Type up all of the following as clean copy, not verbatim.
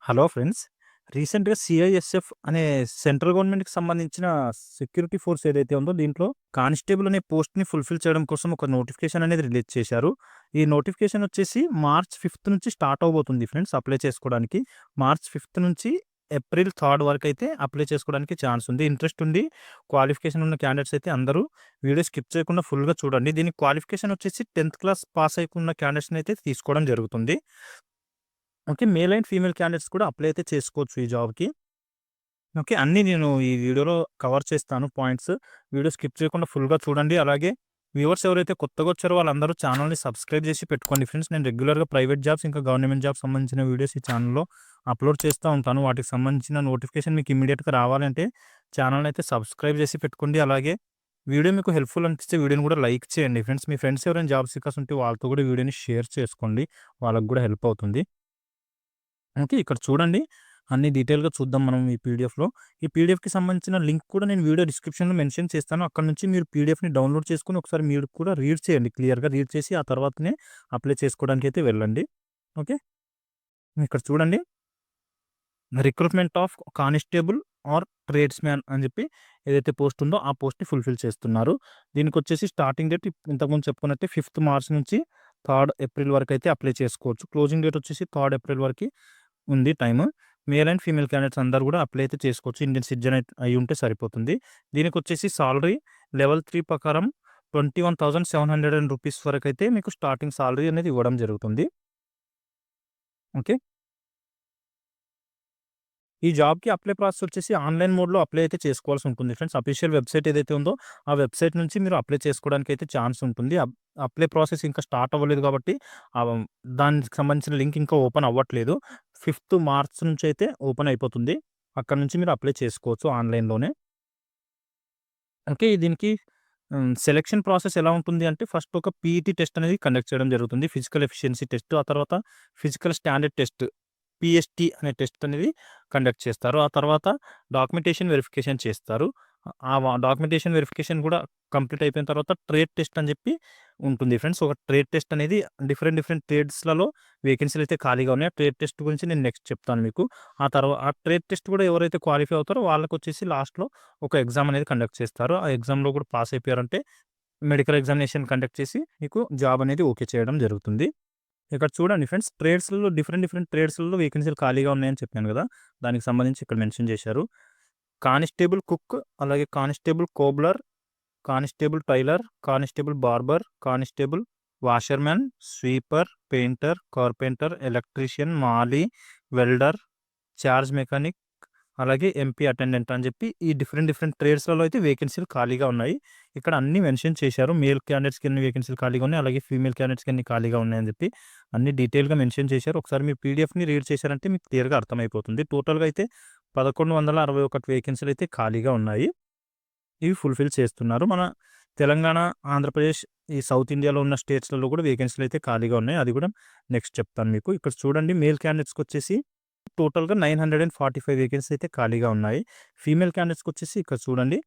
Hello friends. రీసెంట్‌గా CISF అనే central గవర్నమెంట్‌కి సంబంధించిన సెక్యూరిటీ ఫోర్స్ ఏదైతే ఉందో దీంట్లో కానిస్టేబుల్ అనే పోస్ట్‌ని ఫుల్‌ఫిల్ చేయడం కోసం ఒక నోటిఫికేషన్ అనేది రిలీజ్ చేశారు. ఈ నోటిఫికేషన్ వచ్చేసి మార్చ్ 5 నుంచి స్టార్ట్ అవ్వబోతుంది ఫ్రెండ్స్ అప్లై చేసుకోవడానికి. మార్చ్ 5 నుంచి ఏప్రిల్ 3 వరకైతే అప్లై చేసుకోవడానికి ఛాన్స్ ఉంది. ఇంట్రెస్ట్ ఉండి క్వాలిఫికేషన్ ఉన్న క్యాండిడేట్స్ అయితే అందరూ వీడియో స్కిప్ చేయకుండా ఫుల్‌గా చూడండి. దీనికి క్వాలిఫికేషన్ వచ్చేసి 10థ్ క్లాస్ పాస్ అయికున్న క్యాండిడేట్స్‌ని అయితే తీసుకోవడం జరుగుతుంది. Okay. Male and female candidates కూడా అప్లై అయితే చేసుకోవచ్చు ఈ జాబ్‌కి. ఓకే. అన్నీ నేను ఈ వీడియోలో కవర్ చేస్తాను పాయింట్స్. వీడియో స్కిప్ చేయకుండా ఫుల్‌గా చూడండి. అలాగే వ్యూవర్స్ ఎవరైతే కొత్తగా వచ్చారో వాళ్ళందరూ ఛానెల్‌ని సబ్స్క్రైబ్ చేసి పెట్టుకోండి ఫ్రెండ్స్. నేను రెగ్యులర్‌గా ప్రైవేట్ జాబ్స్ ఇంకా గవర్నమెంట్ జాబ్స్ సంబంధించిన వీడియోస్ ఈ ఛానెల్‌లో అప్లోడ్ చేస్తూ ఉంటాను. వాటికి సంబంధించిన నోటిఫికేషన్ మీకు ఇమ్మీడియేట్‌గా రావాలంటే ఛానెల్‌ని అయితే సబ్స్క్రైబ్ చేసి పెట్టుకోండి. అలాగే వీడియో మీకు హెల్ప్‌ఫుల్ అనిపిస్తే వీడియోని కూడా లైక్ చేయండి ఫ్రెండ్స్. మీ ఫ్రెండ్స్ ఎవరైనా జాబ్ సీకర్స్ ఉంటే వాళ్ళతో కూడా వీడియోని షేర్ చేసుకోండి. వాళ్ళకి కూడా హెల్ప్ అవుతుంది. ఓకే. ఇక్కడ చూడండి. అన్నీ డీటెయిల్‌గా చూద్దాం మనం ఈ పీడీఎఫ్‌లో. ఈ పీడీఎఫ్‌కి సంబంధించిన లింక్ కూడా నేను వీడియో డిస్క్రిప్షన్‌లో మెన్షన్ చేస్తాను. అక్కడి నుంచి మీరు పీడీఎఫ్‌ని డౌన్‌లోడ్ చేసుకొని ఒకసారి మీరు కూడా రీడ్ చేయండి. క్లియర్‌గా రీడ్ చేసి ఆ తర్వాతనే అప్లై చేసుకోవడానికైతే వెళ్ళండి. ఓకే. ఇక్కడ చూడండి. Recruitment of constable or tradesman అని చెప్పి ఏదైతే పోస్ట్ ఉందో ఆ పోస్ట్‌ని ఫుల్‌ఫిల్ చేస్తున్నారు. దీనికొచ్చేసి స్టార్టింగ్ డేట్ ఇంతకుముందు చెప్పుకున్నట్టే 5థ్ మార్చ్ నుంచి 3 ఏప్రిల్ వరకైతే అప్లై చేసుకోవచ్చు. క్లోజింగ్ డేట్ వచ్చేసి 3 ఏప్రిల్ వరకి ఉంది time. Male and female candidates అందరూ కూడా అప్లై అయితే చేసుకోవచ్చు. ఇండియన్ సిటిజన్ అయ్యుంటే సరిపోతుంది. దీనికొచ్చేసి సాలరీ లెవెల్ 3 ప్రకారం ₹21,700 వరకైతే మీకు స్టార్టింగ్ సాలరీ అనేది ఇవ్వడం జరుగుతుంది. ఓకే. ఈ జాబ్‌కి అప్లై ప్రాసెస్ వచ్చేసి ఆన్‌లైన్ మోడ్‌లో అప్లై అయితే చేసుకోవాల్సి ఉంటుంది ఫ్రెండ్స్. అఫీషియల్ వెబ్‌సైట్ ఏదైతే ఉందో ఆ వెబ్‌సైట్ నుంచి మీరు అప్లై చేసుకోవడానికైతే ఛాన్స్ ఉంటుంది. అప్లై ప్రాసెస్ ఇంకా స్టార్ట్ అవ్వలేదు కాబట్టి ఆహ్, దానికి సంబంధించిన లింక్ ఇంకా ఓపెన్ అవ్వట్లేదు. 5థ్ మార్చ్ నుంచైతే ఓపెన్ అయిపోతుంది. అక్కడి నుంచి మీరు అప్లై చేసుకోవచ్చు ఆన్‌లైన్‌లోనే. ఓకే. దీనికి సెలక్షన్ ప్రాసెస్ ఎలా ఉంటుంది అంటే ఫస్ట్ ఒక పీఈటీ టెస్ట్ అనేది కండక్ట్ చేయడం జరుగుతుంది. Physical efficiency test. ఆ తర్వాత ఫిజికల్ స్టాండర్డ్ టెస్ట్. పీఎస్టీ అనే టెస్ట్ అనేది కండక్ట్ చేస్తారు. ఆ తర్వాత డాక్యుమెంటేషన్ వెరిఫికేషన్ చేస్తారు. డాక్యుమెంటేషన్ వెరిఫికేషన్ కూడా కంప్లీట్ అయిపోయిన తర్వాత ట్రేడ్ టెస్ట్ అని చెప్పి ఉంటుంది ఫ్రెండ్స్. ఒక ట్రేడ్ టెస్ట్ అనేది డిఫరెంట్ డిఫరెంట్ ట్రేడ్స్‌లలో వేకెన్సీలు అయితే ఖాళీగా ఉన్నాయి. ఆ ట్రేడ్ టెస్ట్ గురించి నేను నెక్స్ట్ చెప్తాను మీకు. ఆ ట్రేడ్ టెస్ట్ కూడా ఎవరైతే క్వాలిఫై అవుతారో వాళ్ళకొచ్చేసి లాస్ట్‌లో ఒక ఎగ్జామ్ అనేది కండక్ట్ చేస్తారు. ఆ ఎగ్జామ్‌లో కూడా పాస్ అయిపోయారంటే మెడికల్ ఎగ్జామినేషన్ కండక్ట్ చేసి మీకు జాబ్ అనేది ఓకే చేయడం జరుగుతుంది. ఇక్కడ చూడండి ఫ్రెండ్స్, ట్రేడ్స్‌లలో డిఫరెంట్ డిఫరెంట్ ట్రేడ్స్‌లలో వేకెన్సీలు ఖాళీగా ఉన్నాయని చెప్పాను గదా! దానికి సంబంధించి ఇక్కడ మెన్షన్ చేశారు. కానిస్టేబుల్ కుక్, అలాగే constable cobbler, constable tailor, constable barber, constable washermen, sweeper, painter, carpenter, electrician, mali, welder, charge mechanic, అలాగే ఎంపీ అటెండెంట్ అని చెప్పి ఈ డిఫరెంట్ డిఫరెంట్ ట్రేడ్స్‌లలో అయితే వేకెన్సీలు ఖాళీగా ఉన్నాయి. ఇక్కడ అన్నీ మెన్షన్ చేశారు. మేల్ క్యాండిడేట్స్‌కి ఎన్ని వేకెన్సీలు ఖాళీగా ఉన్నాయి, అలాగే ఫీమేల్ క్యాండిడేట్స్‌కి ఎన్ని ఖాళీగా ఉన్నాయని చెప్పి అన్నీ డీటెయిల్‌గా మెన్షన్ చేశారు. ఒకసారి మీరు పీడీఎఫ్‌ని రీడ్ చేశారంటే మీకు క్లియర్‌గా అర్థమైపోతుంది. టోటల్‌గా అయితే 1161 వేకెన్సీలు అయితే ఖాళీగా ఉన్నాయి. ఇవి ఫుల్‌ఫిల్ చేస్తున్నారు. మన తెలంగాణ, ఆంధ్రప్రదేశ్, ఈ సౌత్ ఇండియాలో ఉన్న స్టేట్స్‌లలో కూడా వేకెన్సీలు అయితే ఖాళీగా ఉన్నాయి. అది కూడా నెక్స్ట్ చెప్తాను మీకు. ఇక్కడ చూడండి, మేల్ క్యాండిడేట్స్‌కొచ్చేసి టోటల్‌గా 945 వేకెన్సీ అయితే ఖాళీగా ఉన్నాయి. ఫీమేల్ క్యాండిడేట్స్‌కొచ్చేసి ఇక్కడ చూడండి.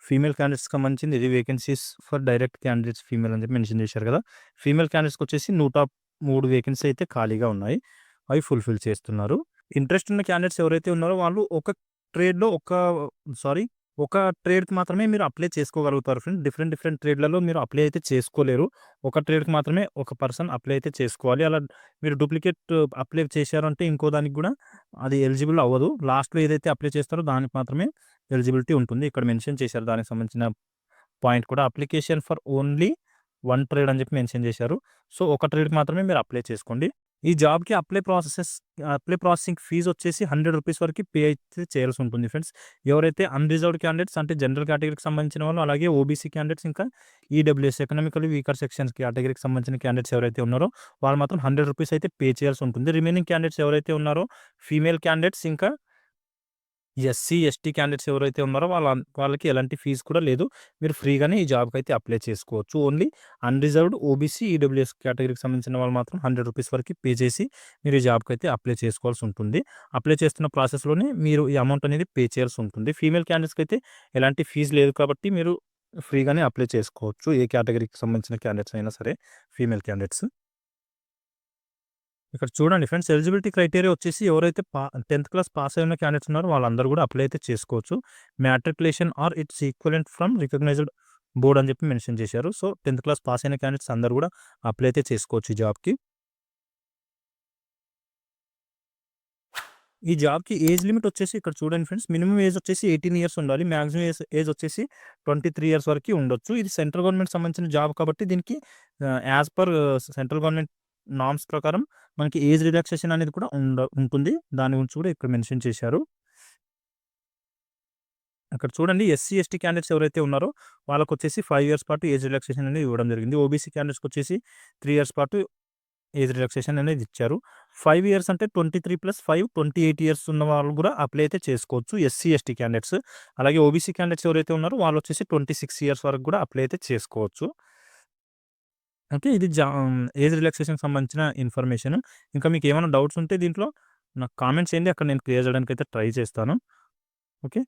ఫీమేల్ క్యాండిడేట్స్‌కి సంబంధించింది ఇది vacancies for direct candidates female అని చెప్పి మెన్షన్ చేశారు కదా! ఫీమేల్ క్యాండిడేట్స్‌కొచ్చేసి 103 వేకెన్సీ అయితే ఖాళీగా ఉన్నాయి. అవి ఫుల్‌ఫిల్ చేస్తున్నారు. ఇంట్రెస్ట్ ఉన్న క్యాండిడేట్స్ ఎవరైతే ఉన్నారో వాళ్ళు ట్రేడ్‌లో సారీ ఒక ట్రేడ్‌కి మాత్రమే మీరు అప్లై చేసుకోగలుగుతారు ఫ్రెండ్స్. డిఫరెంట్ డిఫరెంట్ ట్రేడ్‌లలో మీరు అప్లై అయితే చేసుకోలేరు. ఒక ట్రేడ్‌కి మాత్రమే ఒక పర్సన్ అప్లై అయితే చేసుకోవాలి. అలా మీరు డూప్లికేట్ అప్లై చేశారు అంటే ఇంకో దానికి కూడా అది ఎలిజిబుల్ అవ్వదు. లాస్ట్‌లో ఏదైతే అప్లై చేస్తారో దానికి మాత్రమే ఎలిజిబిలిటీ ఉంటుంది. ఇక్కడ మెన్షన్ చేశారు దానికి సంబంధించిన పాయింట్ కూడా. Application for only one trade అని చెప్పి మెన్షన్ చేశారు. సో, ఒక ట్రేడ్‌కి మాత్రమే మీరు అప్లై చేసుకోండి. ఈ జాబ్‌కి అప్లై ప్రాసెసింగ్ ఫీజ్ వచ్చేసి ₹100 వరకు పే అయితే చేయాల్సి ఉంటుంది ఫ్రెండ్స్. ఎవరైతే అన్‌రిజర్వ్డ్ క్యాండిడేట్స్ అంటే జనరల్ కేటగిరీకి సంబంధించిన వాళ్ళు, అలాగే ఓబీసీ క్యాండిడేట్స్, ఇంకా ఈడబ్ల్యూఎస్ ఎకనామికల్లీ వీకర్ సెక్షన్స్ కేటగిరీకి సంబంధించిన క్యాండిడేట్స్ ఎవరైతే ఉన్నారో వాళ్ళు మాత్రం ₹100 అయితే పే చేయాల్సి ఉంటుంది. రిమైనింగ్ క్యాండిడేట్స్ ఎవరైతే ఉన్నారో ఫీమేల్ క్యాండిడేట్స్, ఇంకా ఎస్సీ, ఎస్టీ క్యాండిడేట్స్ ఎవరైతే ఉన్నారో వాళ్ళకి ఎలాంటి ఫీజ్ కూడా లేదు. మీరు ఫ్రీగానే ఈ జాబ్‌కైతే అప్లై చేసుకోవచ్చు. ఓన్లీ అన్‌రిజర్వ్డ్ ఓబీసీ, ఈడబ్ల్యూఎస్ కేటగిరీకి సంబంధించిన వాళ్ళు మాత్రం ₹100 వరకు పే చేసి మీరు ఈ జాబ్‌కైతే అప్లై చేసుకోవాల్సి ఉంటుంది. అప్లై చేస్తున్న ప్రాసెస్‌లోనే మీరు ఈ అమౌంట్ అనేది పే చేయాల్సి ఉంటుంది. ఫీమేల్ క్యాండిడేట్స్‌కి అయితే ఎలాంటి ఫీజ్ లేదు కాబట్టి మీరు ఫ్రీగానే అప్లై చేసుకోవచ్చు. ఏ కేటగిరీకి సంబంధించిన క్యాండిడేట్స్ అయినా సరే, ఫీమేల్ క్యాండిడేట్స్. ఇక్కడ చూడండి ఫ్రెండ్స్, ఎలిజిబిలిటీ క్రైటీరియా వచ్చేసి ఎవరైతే 10th క్లాస్ పాస్ అయిన క్యాండిడేట్స్ ఉన్నారో వాళ్ళందరూ కూడా అప్లై అయితే చేసుకోవచ్చు. Matriculation or its equivalent from recognised board అని చెప్పి మెన్షన్ చేశారు. సో 10th క్లాస్ పాస్ అయిన క్యాండిడేట్స్ అందరూ కూడా అప్లై అయితే చేసుకోవచ్చు ఈ జాబ్‌కి. ఈ జాబ్‌కి ఏజ్ లిమిట్ వచ్చేసి ఇక్కడ చూడండి ఫ్రెండ్స్, మినిమమ్ ఏజ్ వచ్చేసి 18 ఇయర్స్ ఉండాలి. మాక్సిమం ఏజ్ వచ్చేసి 23 ఇయర్స్ వరకి ఉండొచ్చు. ఇది సెంట్రల్ గవర్నమెంట్ సంబంధించిన జాబ్ కాబట్టి దీనికి as per central government norms ప్రకారం మనకి ఏజ్ రిలాక్సేషన్ అనేది కూడా ఉంటుంది. దాని గురించి కూడా ఇక్కడ మెన్షన్ చేశారు. అక్కడ చూడండి, ఎస్సీ, ఎస్టీ క్యాండిడేట్స్ ఎవరైతే ఉన్నారో వాళ్ళకొచ్చేసి 5 ఇయర్స్ పాటు ఏజ్ రిలాక్సేషన్ అనేది ఇవ్వడం జరిగింది. ఓబీసీ క్యాండిడేట్స్‌కి వచ్చేసి 3 ఇయర్స్ పాటు ఏజ్ రిలాక్సేషన్ అనేది ఇచ్చారు. 5 ఇయర్స్ అంటే 23+5 28 ఇయర్స్ ఉన్న వాళ్ళు కూడా అప్లై అయితే చేసుకోవచ్చు ఎస్సీ, ఎస్టీ క్యాండిడేట్స్. అలాగే ఓబీసీ క్యాండిడేట్స్ ఎవరైతే ఉన్నారో వాళ్ళు వచ్చేసి 26 ఇయర్స్ వరకు కూడా అప్లై అయితే చేసుకోవచ్చు. ఓకే. ఇది ఏజ్ రిలాక్సేషన్‌కి సంబంధించిన ఇన్ఫర్మేషన్. ఇంకా మీకు ఏమైనా డౌట్స్ ఉంటే దీంట్లో నాకు కామెంట్ చేయండి. అక్కడ నేను క్లియర్ చేయడానికి అయితే ట్రై చేస్తాను. ఓకే.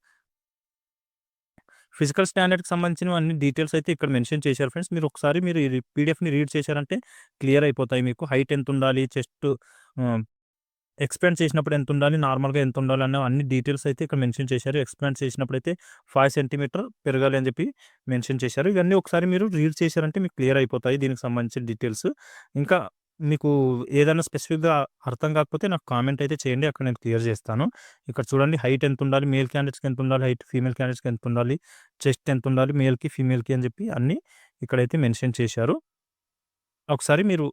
ఫిజికల్ స్టాండర్డ్‌కి సంబంధించిన అన్ని డీటెయిల్స్ అయితే ఇక్కడ మెన్షన్ చేశారు ఫ్రెండ్స్. మీరు ఒకసారి ఈ పీడిఎఫ్‌ని రీడ్ చేశారంటే క్లియర్ అయిపోతాయి మీకు. హైట్ ఎంత ఉండాలి, చెస్ట్ ఆహ్, ఎక్స్పాండ్ చేసినప్పుడు ఎంత ఉండాలి, నార్మల్‌గా ఎంత ఉండాలి అన్న అన్ని డీటెయిల్స్ అయితే ఇక్కడ మెన్షన్ చేశారు. ఎక్స్పాండ్ చేసినప్పుడైతే 5 సెంటీమీటర్ పెరగాలి అని చెప్పి మెన్షన్ చేశారు. ఇవన్నీ ఒకసారి మీరు రీడ్ చేశారంటే మీకు క్లియర్ అయిపోతాయి దీనికి సంబంధించిన డీటెయిల్స్. ఇంకా మీకు ఏదైనా స్పెసిఫిక్‌గా అర్థం కాకపోతే నాకు కామెంట్ అయితే చేయండి. అక్కడ నేను క్లియర్ చేస్తాను. ఇక్కడ చూడండి, హైట్ ఎంత ఉండాలి, మేల్ క్యాండిడేట్స్‌కి ఎంత ఉండాలి హైట్, ఫీమేల్ క్యాండిడేట్స్‌కి ఎంత ఉండాలి, చెస్ట్ ఎంత ఉండాలి మేల్‌కి, ఫీమేల్‌కి అని చెప్పి అన్నీ ఇక్కడైతే మెన్షన్ చేశారు. ఒకసారి మీరు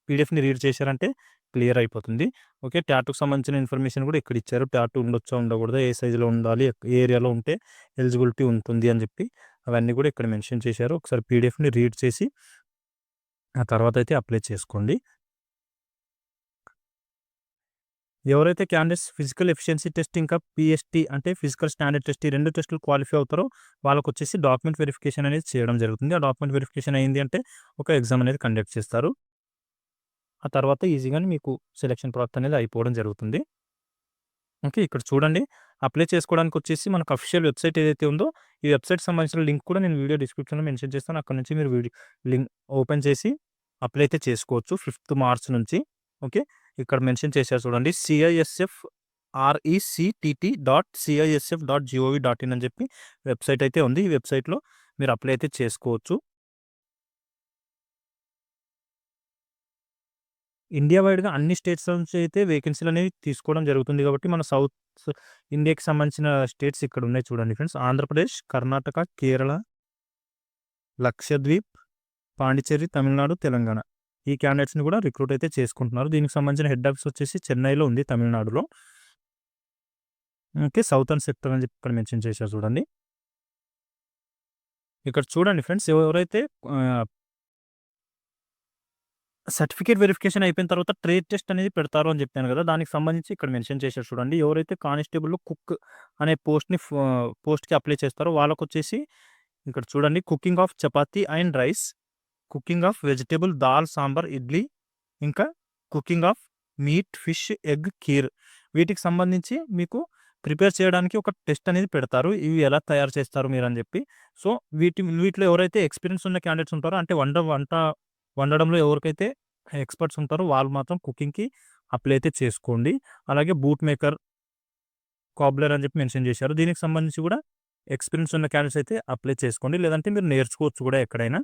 పీడిఎఫ్‌ని రీడ్ చేశారంటే క్లియర్ అయిపోతుంది. ఓకే. టాటూకి సంబంధించిన ఇన్ఫర్మేషన్ కూడా ఇక్కడ ఇచ్చారు. టాటూ ఉండొచ్చా, ఉండకూడదా, ఏ సైజులో ఉండాలి, ఏ ఏరియాలో ఉంటే ఎలిజిబిలిటీ ఉంటుంది అని చెప్పి అవన్నీ కూడా ఇక్కడ మెన్షన్ చేశారు. ఒకసారి పీడిఎఫ్‌ని రీడ్ చేసి ఆ తర్వాత అయితే అప్లై చేసుకోండి. ఎవరైతే క్యాండిడేట్స్ ఫిజికల్ ఎఫిషియన్సీ టెస్ట్ ఇంకా పీఎస్టీ అంటే ఫిజికల్ స్టాండర్డ్ టెస్ట్ ఈ 2 టెస్టులు క్వాలిఫై అవుతారో వాళ్ళకొచ్చేసి డాక్యుమెంట్ వెరిఫికేషన్ అనేది చేయడం జరుగుతుంది. ఆ డాక్యుమెంట్ వెరిఫికేషన్ అయింది అంటే ఒక ఎగ్జామ్ అనేది కండక్ట్ చేస్తారు. ఆ తర్వాత ఈజీగానే మీకు సెలక్షన్ ప్రాసెస్ అనేది అయిపోవడం జరుగుతుంది. ఓకే. ఇక్కడ చూడండి, అప్లై చేసుకోవడానికొచ్చేసి మనకు అఫీషియల్ వెబ్‌సైట్ ఏదైతే ఉందో ఈ వెబ్‌సైట్‌కి సంబంధించిన లింక్ కూడా నేను వీడియో డిస్క్రిప్షన్‌లో మెన్షన్ చేస్తాను. అక్కడి నుంచి మీరు లింక్ ఓపెన్ చేసి అప్లై అయితే చేసుకోవచ్చు 5th మార్చ్ నుంచి. ఓకే. ఇక్కడ మెన్షన్ చేశారు చూడండి, CISFRECTT.CISF.gov.in అని చెప్పి వెబ్‌సైట్ అయితే ఉంది. ఈ వెబ్‌సైట్‌లో మీరు అప్లై అయితే చేసుకోవచ్చు. ఇండియా వైడ్‌గా అన్ని స్టేట్స్ నుంచి అయితే వేకెన్సీలనేవి తీసుకోవడం జరుగుతుంది కాబట్టి మన సౌత్ ఇండియాకి సంబంధించిన స్టేట్స్ ఇక్కడ ఉన్నాయి చూడండి ఫ్రెండ్స్. ఆంధ్రప్రదేశ్, కర్ణాటక, కేరళ, లక్షద్వీప్, పాండిచ్చేరి, తమిళనాడు, తెలంగాణ. ఈ క్యాండిడేట్స్‌ని కూడా రిక్రూట్ అయితే చేసుకుంటున్నారు. దీనికి సంబంధించిన హెడ్ ఆఫీస్ వచ్చేసి చెన్నైలో ఉంది, తమిళనాడులో. ఓకే. సౌతర్న్ సెక్టర్ అని చెప్పి ఇక్కడ మెన్షన్ చేశారు చూడండి. ఇక్కడ చూడండి ఫ్రెండ్స్, ఎవరైతే ఆహ్, సర్టిఫికేట్ వెరిఫికేషన్ అయిపోయిన తర్వాత ట్రేడ్ టెస్ట్ అనేది పెడతారు అని చెప్పాను కదా! దానికి సంబంధించి ఇక్కడ మెన్షన్ చేశారు చూడండి. ఎవరైతే కానిస్టేబుల్‌లో కుక్ అనే పోస్ట్‌కి అప్లై చేస్తారో వాళ్ళకొచ్చేసి ఇక్కడ చూడండి, cooking of chapati and rice, cooking of vegetable dal, sambar, idli, ఇంకా cooking of meat, fish, egg, kheer వీటికి సంబంధించి మీకు ప్రిపేర్ చేయడానికి ఒక టెస్ట్ అనేది పెడతారు. ఇవి ఎలా తయారు చేస్తారు మీరని చెప్పి. సో, వీటిలో ఎవరైతే ఎక్స్‌పీరియన్స్ ఉన్న క్యాండిడేట్స్ ఉంటారో అంటే వంట వండడంలో ఎవరికైతే ఎక్స్‌పర్ట్స్ ఉంటారో వాళ్ళు మాత్రం కుకింగ్‌కి అప్లై అయితే చేసుకోండి. అలాగే బూట్ మేకర్, కాబ్లర్ అని చెప్పి మెన్షన్ చేశారు. దీనికి సంబంధించి కూడా ఎక్స్‌పీరియన్స్ ఉన్న క్యాండిడేట్స్ అయితే అప్లై చేసుకోండి. లేదంటే మీరు నేర్చుకోవచ్చు కూడా ఎక్కడైనా.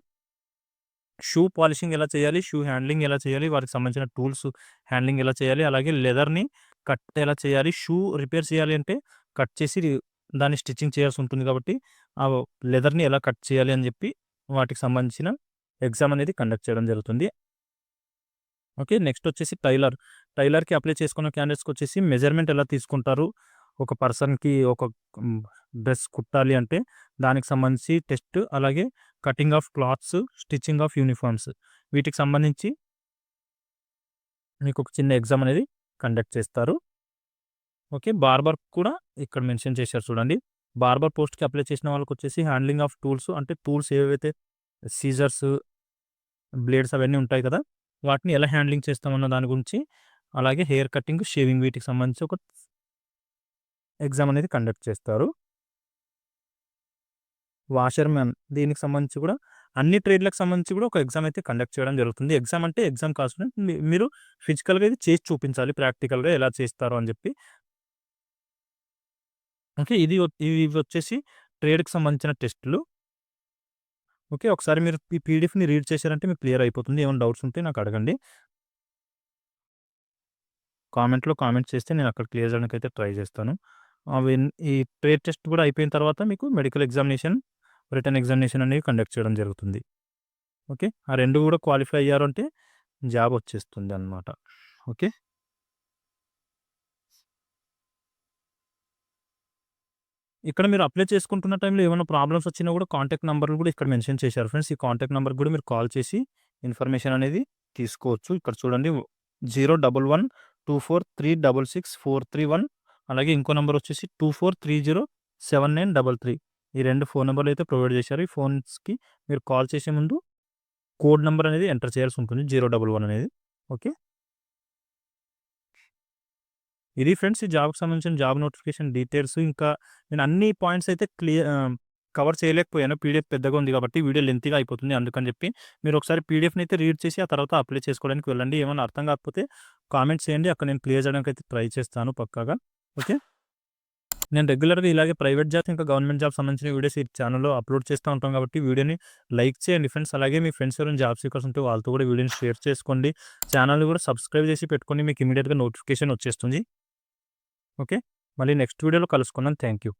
షూ పాలిషింగ్ ఎలా చేయాలి, షూ హ్యాండ్లింగ్ ఎలా చేయాలి, వాటికి సంబంధించిన టూల్స్ హ్యాండ్లింగ్ ఎలా చేయాలి, అలాగే లెదర్‌ని కట్ ఎలా చేయాలి, షూ రిపేర్ చేయాలి అంటే కట్ చేసి దాన్ని స్టిచ్చింగ్ చేయాల్సి ఉంటుంది కాబట్టి ఆ లెదర్‌ని ఎలా కట్ చేయాలి అని చెప్పి వాటికి సంబంధించిన ఎగ్జామ్ అనేది కండక్ట్ చేయడం జరుగుతుంది. ఓకే. నెక్స్ట్ వచ్చేసి టైలర్‌కి అప్లై చేసుకున్న క్యాండిడేట్స్‌కొచ్చేసి మెజర్‌మెంట్ ఎలా తీసుకుంటారు, ఒక పర్సన్‌కి ఒక డ్రెస్ కుట్టాలి అంటే దానికి సంబంధించి టెస్ట్, అలాగే cutting of clothes, stitching of uniforms వీటికి సంబంధించి మీకు ఒక చిన్న ఎగ్జామ్ అనేది కండక్ట్ చేస్తారు. ఓకే. బార్బర్ కూడా ఇక్కడ మెన్షన్ చేశారు చూడండి. బార్బర్ పోస్ట్‌కి అప్లై చేసిన వాళ్ళకొచ్చేసి హ్యాండ్లింగ్ ఆఫ్ టూల్స్ అంటే టూల్స్ ఏవైతే సీజర్స్, బ్లేడ్స్ అవన్నీ ఉంటాయి కదా! వాటిని ఎలా హ్యాండ్లింగ్ చేస్తామన్న దాని గురించి, అలాగే హెయిర్ కటింగ్, షేవింగ్ వీటికి సంబంధించి ఒక ఎగ్జామ్ అనేది కండక్ట్ చేస్తారు. వాషర్‌మెన్ దీనికి సంబంధించి కూడా అన్ని ట్రేడ్‌లకు సంబంధించి కూడా ఒక ఎగ్జామ్ అయితే కండక్ట్ చేయడం జరుగుతుంది. ఎగ్జామ్ అంటే ఎగ్జామ్ కాదు స్టూడెంట్. మీరు ఫిజికల్‌గా ఇది చేసి చూపించాలి ప్రాక్టికల్‌గా ఎలా చేస్తారో అని చెప్పి. ఓకే. ఇవొచ్చేసి ట్రేడ్‌కి సంబంధించిన టెస్టులు. ఓకే. ఒకసారి మీరు ఈ పీడీఎఫ్‌ని రీడ్ చేశారంటే మీకు క్లియర్ అయిపోతుంది. ఏమైనా డౌట్స్ ఉంటే నాకు అడగండి. కామెంట్‌లో కామెంట్ చేస్తే నేను అక్కడ క్లియర్ చేయడానికైతే ట్రై చేస్తాను. అవి ఈ ట్రేడ్ టెస్ట్ కూడా అయిపోయిన తర్వాత మీకు మెడికల్ ఎగ్జామినేషన్, రిటన్ ఎగ్జామినేషన్ అనేవి కండక్ట్ చేయడం జరుగుతుంది. ఓకే. ఆ 2 కూడా క్వాలిఫై అయ్యారు అంటే జాబ్ వచ్చేస్తుందన్నమాట. ఓకే. ఇక్కడ మీరు అప్లై చేసుకుంటున్న టైంలో ఏమైనా ప్రాబ్లమ్స్ వచ్చినా కూడా కాంటాక్ట్ నంబర్‌లు కూడా ఇక్కడ మెన్షన్ చేశారు ఫ్రెండ్స్. ఈ కాంటాక్ట్ నంబర్‌కి కూడా మీరు కాల్ చేసి ఇన్ఫర్మేషన్ అనేది తీసుకోవచ్చు. ఇక్కడ చూడండి 01124366431 అలాగే ఇంకో నంబర్ వచ్చేసి 24307933 ఈ 2 ఫోన్ నంబర్‌లు అయితే ప్రొవైడ్ చేశారు. ఈ ఫోన్స్‌కి మీరు కాల్ చేసే ముందు కోడ్ నంబర్ అనేది ఎంటర్ చేయాల్సి ఉంటుంది 011 అనేది. ఓకే. ఇది ఫ్రెండ్స్ ఈ జాబ్‌కి సంబంధించిన జాబ్ నోటిఫికేషన్ డీటెయిల్స్. ఇంకా నేను అన్ని పాయింట్స్ అయితే కవర్ చేయలేకపోయాను. పీడీఎఫ్ పెద్దగా ఉంది కాబట్టి వీడియో లెంతీగా అయిపోతుంది. అందుకని చెప్పి మీరు ఒకసారి పీడీఎఫ్‌ని అయితే రీడ్ చేసి ఆ తర్వాత అప్లై చేసుకోవడానికి వెళ్ళండి. ఏమన్నా అర్థం కాకపోతే కామెంట్స్ చేయండి. అక్కడ నేను క్లియర్ చేయడానికి అయితే ట్రై చేస్తాను పక్కాగా. ఓకే. నేను రెగ్యులర్‌గా ఇలాగే ప్రైవేట్ జాబ్స్ ఇంకా గవర్నమెంట్ జాబ్స్ సంబంధించిన వీడియోస్ ఈ ఛానెల్‌లో అప్లోడ్ చేస్తూ ఉంటాం కాబట్టి వీడియోని లైక్ చేయండి ఫ్రెండ్స్. అలాగే మీ ఫ్రెండ్స్ ఎవరైనా జాబ్ సీకర్స్ ఉంటే వాళ్ళతో కూడా వీడియోని షేర్ చేసుకోండి. ఛానెల్‌ని కూడా సబ్స్క్రైబ్ చేసి పెట్టుకోండి. మీకు ఇమ్మీడియేట్‌గా నోటిఫికేషన్ వచ్చేస్తుంది. ఓకే. మళ్ళీ నెక్స్ట్ వీడియోలో కలుసుకుందాం. Thank you.